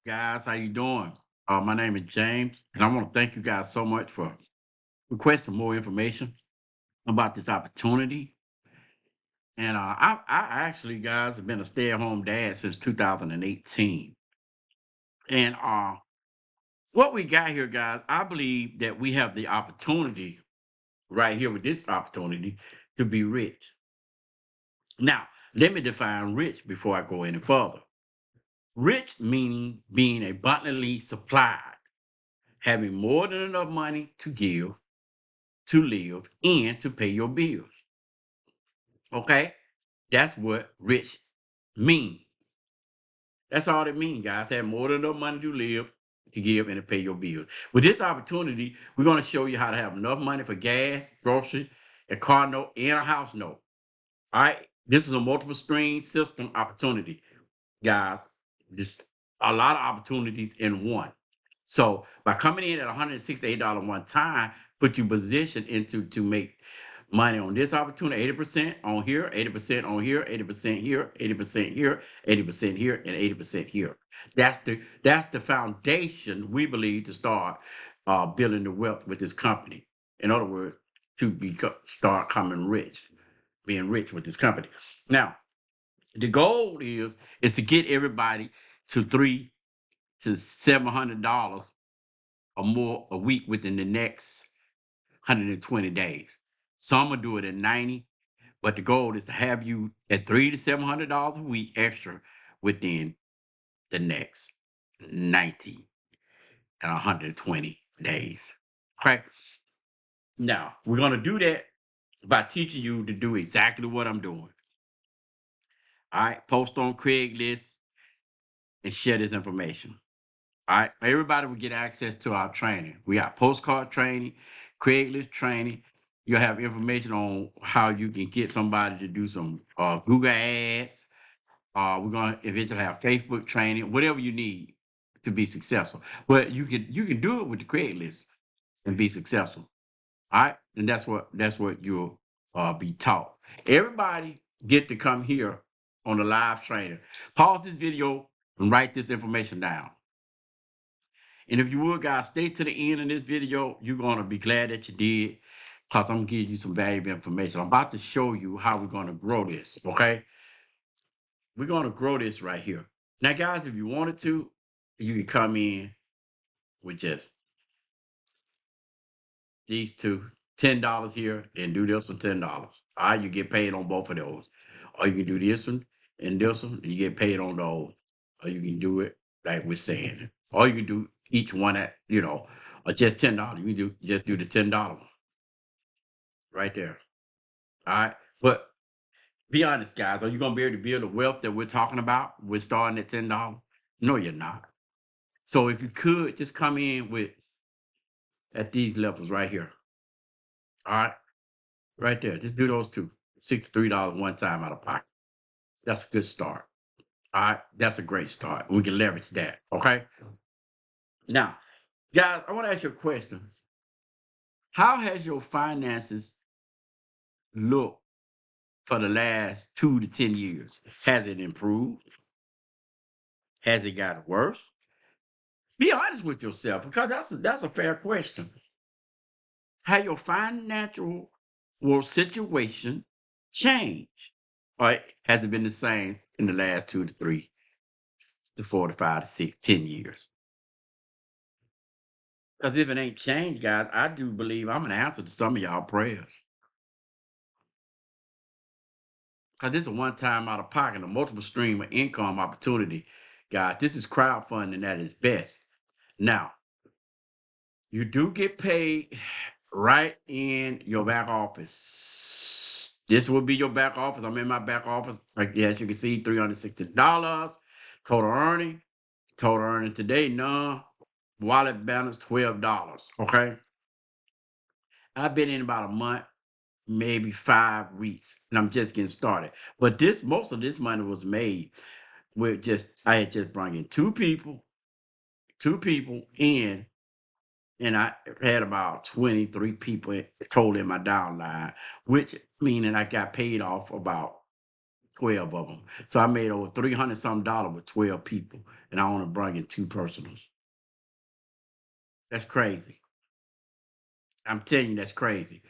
Guys, how you doing? My name is James, and I want to thank you guys so much for requesting more information about this opportunity. And I actually, guys, have been a stay-at-home dad since 2018. And what we got here, guys, I believe that we have the opportunity right here with this opportunity to be rich. Now, let me define rich before I go any further. Rich meaning being abundantly supplied, having more than enough money to give, to live, and to pay your bills. Okay? That's what rich mean. That's all it means, guys. Have more than enough money to live, to give, and to pay your bills. With this opportunity, we're going to show you how to have enough money for gas, groceries, a car note, and a house note. All right? This is a multiple stream system opportunity, guys. This a lot of opportunities in one. So by coming in at $168 one time, put you positioned into to make money on this opportunity, 80% on here, 80% on here, 80% here, 80% here, 80% here, and 80% here. That's the foundation we believe to start building the wealth with this company. In other words, to start coming rich, being rich with this company. Now, the goal is to get everybody to $300 to $700 or more a week within the next 120 days. Some will do it at 90, but the goal is to have you at $300 to $700 a week extra within the next 90 and 120 days. Okay. Now we're gonna do that by teaching you to do exactly what I'm doing. All right, post on Craigslist and share this information. All right, everybody will get access to our training. We got postcard training, Craigslist training. You'll have information on how you can get somebody to do some Google ads. We're gonna eventually have Facebook training, whatever you need to be successful. But you can do it with the Craigslist and be successful. All right, and that's what you'll be taught. Everybody get to come here on the live training. Pause this video and write this information down. And if you would, guys, stay to the end of this video. You're going to be glad that you did because I'm going to give you some valuable information. I'm about to show you how we're going to grow this, okay? We're going to grow this right here. Now, guys, if you wanted to, you can come in with just these two, $10 here, and do this for $10. All right, you get paid on both of those. Or you can do this one and this one, and you get paid on those. Or you can do it like we're saying. Or you can do each one at, or just $10. You can just do the $10 right there. All right. But be honest, guys, are you gonna be able to build the wealth that we're talking about? We're starting at $10. No, you're not. So if you could just come in with at these levels right here. All right. Right there. Just do those two. $63 one time out of pocket. That's a good start. All right. That's a great start. We can leverage that. Okay. Now, guys, I want to ask you a question. How has your finances looked for the last 2 to 10 years? Has it improved? Has it gotten worse? Be honest with yourself because that's a fair question. How your financial world situation changed? Or has it been the same in the last 2 to 3 to 4 to 5 to 6, 10 years? Because if it ain't changed, guys, I do believe I'm an answer to some of y'all prayers. Because this is a one time out of pocket, a multiple stream of income opportunity, guys. This is crowdfunding at its best. Now, you do get paid right in your back office. This will be your back office. I'm in my back office. Like as you can see, $360 total earning. Total earning today, none. Wallet balance $12. Okay. I've been in about a month, maybe 5 weeks, and I'm just getting started. But most of this money was made with I had just brought in two people in, and I had about 23 people total in my downline, which meaning I got paid off about 12 of them. So I made over 300 some dollars with 12 people, and I only bring in 2 personals. That's crazy. I'm telling you, that's crazy.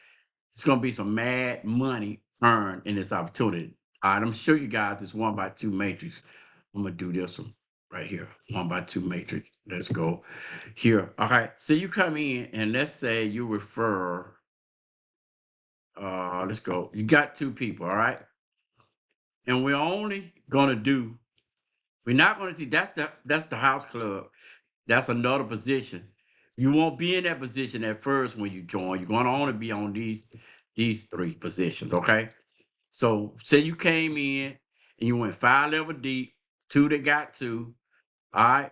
It's gonna be some mad money earned in this opportunity. All right, I'm gonna show you guys this 1x2 matrix. I'm gonna do this one right here, 1x2 matrix. Let's go here. All right, so you come in and let's say you refer. Let's go. You got 2 people, all right, and we're only gonna do. We're not gonna see. That's the house club. That's another position. You won't be in that position at first when you join. You're gonna only be on these 3 positions, okay? So say you came in and you went 5 level deep, 2 that got 2, all right?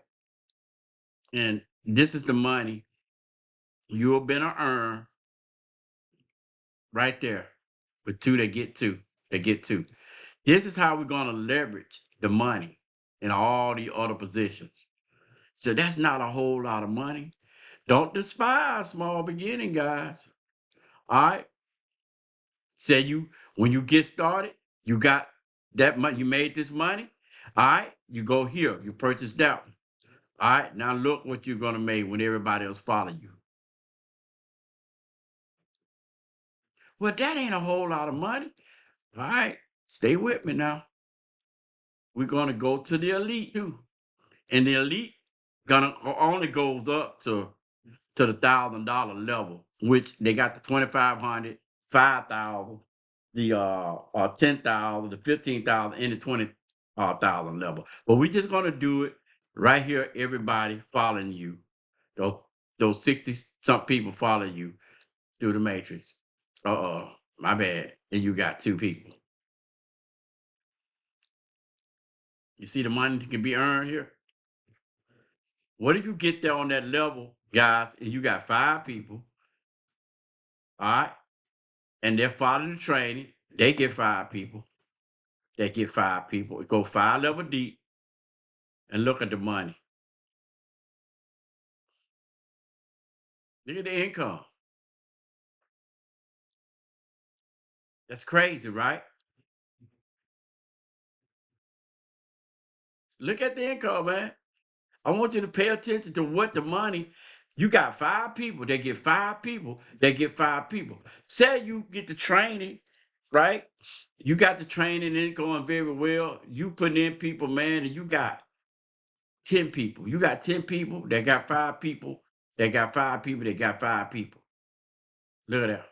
And this is the money you're gonna earn right there with 2 that get 2, that get 2. This is how we're gonna leverage the money in all the other positions. So that's not a whole lot of money. Don't despise small beginning, guys. All right. Say you when you get started, you got that money, you made this money. All right, you go here, you purchase that one. All right, now look what you're gonna make when everybody else follow you. Well, that ain't a whole lot of money. All right, stay with me now. We're gonna go to the elite too, and the elite gonna only goes up to the $1,000 level, which they got the 2,500, 5,000, the 10,000, the 15,000, and the 20,000 level. But we're just gonna do it right here. Everybody following you, those those 60 some people follow you through the matrix. My bad. And you got 2 people. You see the money that can be earned here. What if you get there on that level, guys, and you got 5 people? All right, and they're following the training. They get 5 people. They get 5 people. Go 5 level deep and look at the money. Look at the income. That's crazy, right? Look at the income, man. I want you to pay attention to what the money. You got 5 people. They get 5 people. They get 5 people. Say you get the training, right? You got the training and it going very well. You put in people, man, and you got 10 people. You got 10 people. They got 5 people. They got 5 people. They got 5 people. Look at that.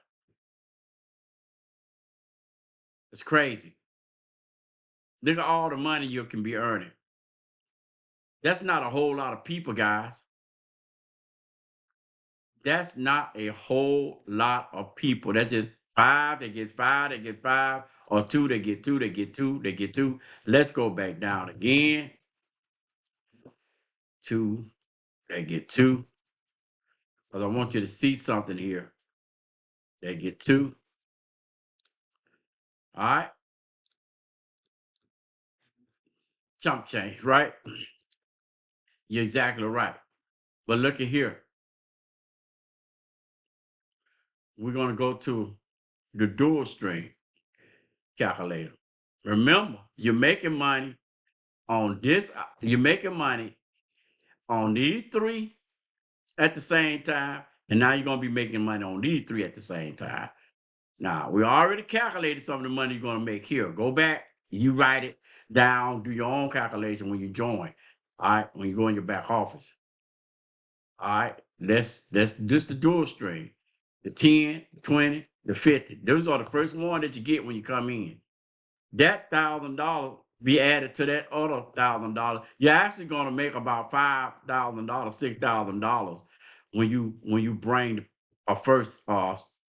It's crazy. Look at all the money you can be earning. That's not a whole lot of people, guys. That's not a whole lot of people. That's just 5, they get 5, they get 5, or 2, they get 2, they get 2, they get 2. Let's go back down again. 2, they get 2. Because I want you to see something here. They get 2. All right. Chump change, right? You're exactly right. But look at here. We're going to go to the dual string calculator. Remember, you're making money on this, you're making money on these 3 at the same time, and now you're gonna be making money on these 3 at the same time. Now, we already calculated some of the money you're gonna make here. Go back, you write it down, do your own calculation when you join. All right, when you go in your back office. All right, that's just the dual string. The 10, 20, the 50. Those are the first one that you get when you come in. That $1,000 be added to that other $1,000. You're actually going to make about $5,000, $6,000 when you bring a first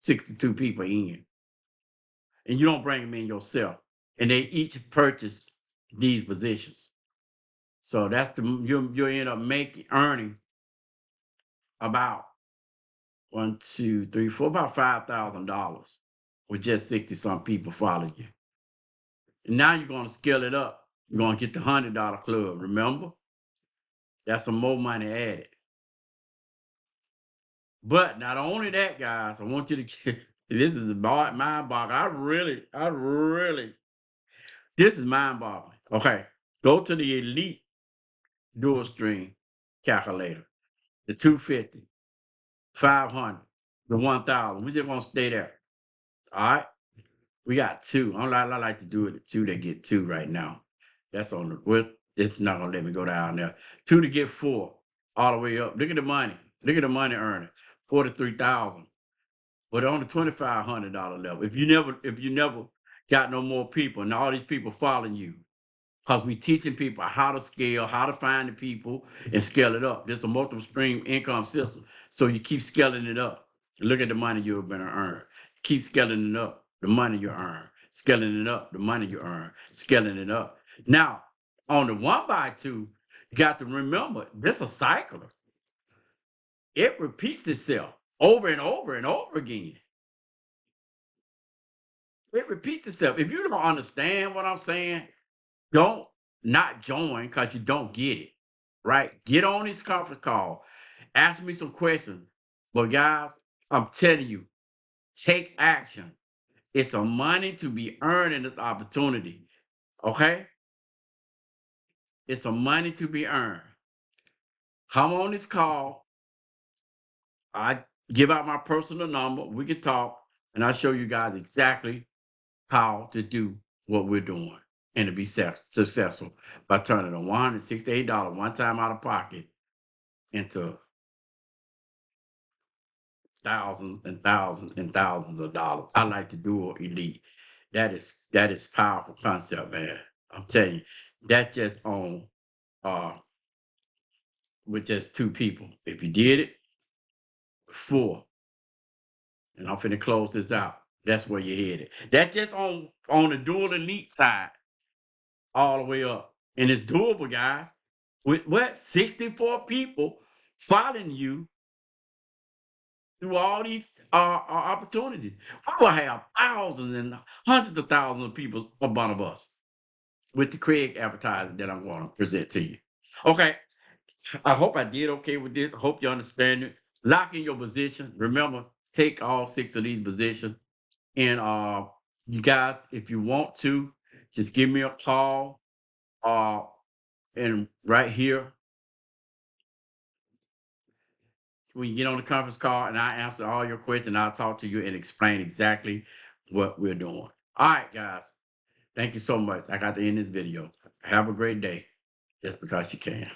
62 people in, and you don't bring them in yourself, and they each purchase these positions. So that's you end up earning about 1, 2, 3, 4, about $5,000 with just 60 some people following you. And now you're going to scale it up. You're going to get the $100 club. Remember, that's some more money added. But not only that, guys, I want you to get this is mind boggling. I really This is mind-boggling. Okay, go to the elite dual stream calculator, the 250, 500, the 1000. We just gonna stay there. All right. We got two. I like to do it at two to get two right now. That's on the well, it's not gonna let me go down there. Two to get four, all the way up. Look at the money. Look at the money earning. 43,000. But on the $2,500 level. If you never got no more people and all these people following you, because we teaching people how to scale, how to find the people and scale it up. There's a multiple stream income system. So you keep scaling it up. Look at the money you're going to earn. Keep scaling it up, the money you earn. Scaling it up, the money you earn. Scaling it up. Now, on the 1x2, you got to remember, this is a cycle. It repeats itself over and over and over again. It repeats itself. If you don't understand what I'm saying, don't not join because you don't get it, right? Get on this conference call, ask me some questions. But guys, I'm telling you, take action. It's a money to be earned in this opportunity. Okay? It's a money to be earned. Come on this call. I give out my personal number. We can talk, and I'll show you guys exactly how to do what we're doing and to be successful by turning a $168 one time out of pocket into thousands and thousands and thousands of dollars. I like to do elite. That is powerful concept, man. I'm telling you, that's just on uh with just two people. If you did it, four, and I'm finna close this out. That's where you're headed. That's just on the dual elite side, all the way up. And it's doable, guys. With what 64 people following you through all these opportunities. We will have thousands and hundreds of thousands of people above us with the Craig advertising that I'm going to present to you. Okay, I hope I did okay with this. I hope you understand it. Lock in your position. Remember, take all 6 of these positions. And you guys, if you want to, just give me a call. Uh, and right here, when you get on the conference call and I answer all your questions, I'll talk to you and explain exactly what we're doing. All right, guys. Thank you so much. I got to end this video. Have a great day just because you can.